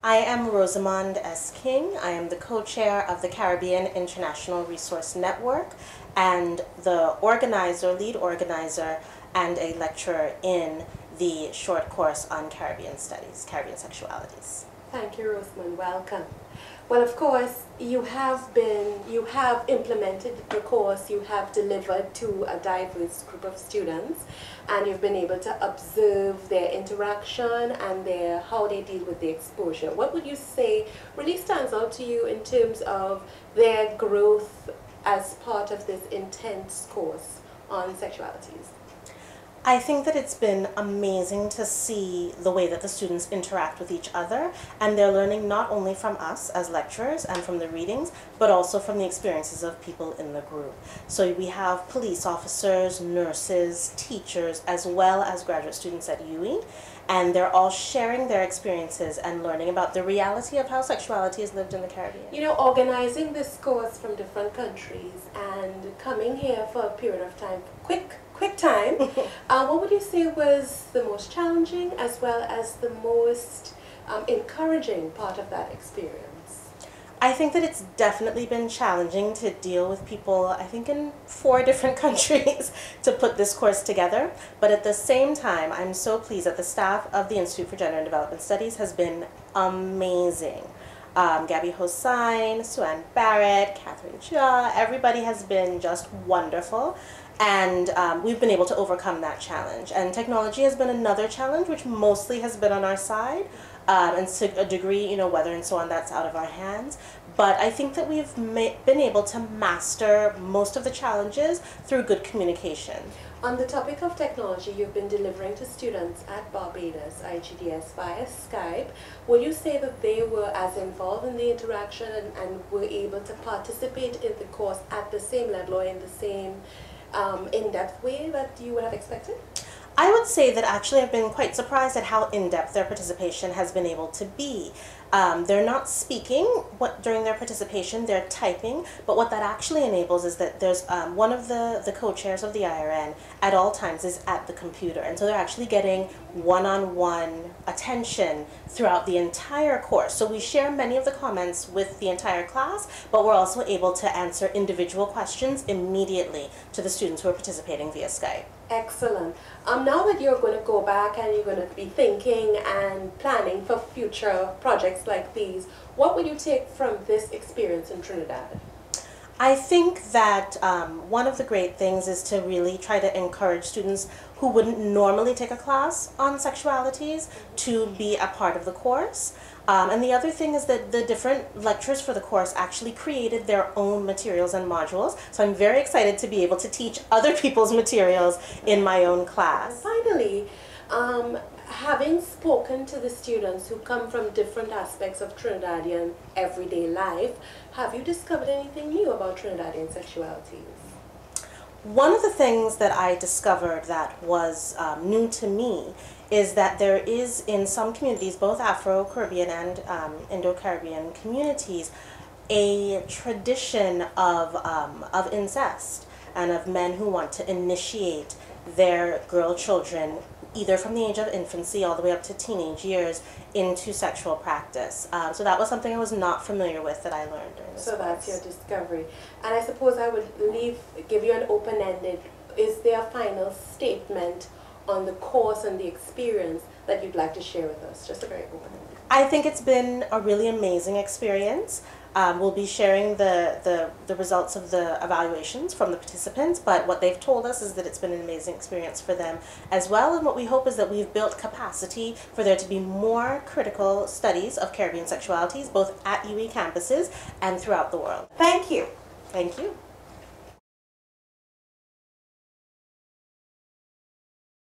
I am Rosamond King. I am the co-chair of the Caribbean International Resource Network and the lead organizer, and a lecturer in the short course on Caribbean Studies, Caribbean Sexualities. Thank you, Rosamond. Welcome. Well, of course, you have implemented the course, you have delivered to a diverse group of students, and you've been able to observe their interaction and how they deal with the exposure. What would you say really stands out to you in terms of their growth as part of this intense course on sexualities? I think that it's been amazing to see the way that the students interact with each other, and they're learning not only from us as lecturers and from the readings, but also from the experiences of people in the group. So we have police officers, nurses, teachers, as well as graduate students at UWI, and they're all sharing their experiences and learning about the reality of how sexuality is lived in the Caribbean. You know, organizing this course from different countries and coming here for a period of time, quick time, what would you say was the most challenging as well as the most encouraging part of that experience? I think that it's definitely been challenging to deal with people, I think in 4 different countries, to put this course together. But at the same time, I'm so pleased that the staff of the Institute for Gender and Development Studies has been amazing. Gabby Hossain, Suan Barrett, Catherine Chia, everybody has been just wonderful. And we've been able to overcome that challenge. And technology has been another challenge, which mostly has been on our side. And to a degree, you know, weather and so on, that's out of our hands. But I think that we've been able to master most of the challenges through good communication. On the topic of technology, you've been delivering to students at Barbados, IGDS, via Skype. Would you say that they were as involved in the interaction and were able to participate in the course at the same level or in the same in-depth way that you would have expected? I would say that actually I've been quite surprised at how in-depth their participation has been able to be. They're not speaking during their participation, they're typing, but what that actually enables is that there's one of the co-chairs of the IRN at all times is at the computer, and so they're actually getting one-on-one attention throughout the entire course. So we share many of the comments with the entire class, but we're also able to answer individual questions immediately to the students who are participating via Skype. Excellent. Now that you're going to go back and you're going to be thinking and planning for future projects like these, what would you take from this experience in Trinidad? I think that one of the great things is to really try to encourage students who wouldn't normally take a class on sexualities to be a part of the course. And the other thing is that the different lecturers for the course actually created their own materials and modules. So I'm very excited to be able to teach other people's materials in my own class. Finally, having spoken to the students who come from different aspects of Trinidadian everyday life, have you discovered anything new about Trinidadian sexualities? One of the things that I discovered that was new to me is that there is in some communities, both Afro-Caribbean and Indo-Caribbean communities, a tradition of incest and of men who want to initiate their girl children either from the age of infancy all the way up to teenage years into sexual practice. So that was something I was not familiar with that I learned during this course. That's your discovery. And I suppose I would give you an open-ended, is there a final statement on the course and the experience that you'd like to share with us? Just a very open-ended. I think it's been a really amazing experience. We'll be sharing the results of the evaluations from the participants, but what they've told us is that it's been an amazing experience for them as well, and what we hope is that we've built capacity for there to be more critical studies of Caribbean sexualities, both at UWI campuses and throughout the world. Thank you. Thank you.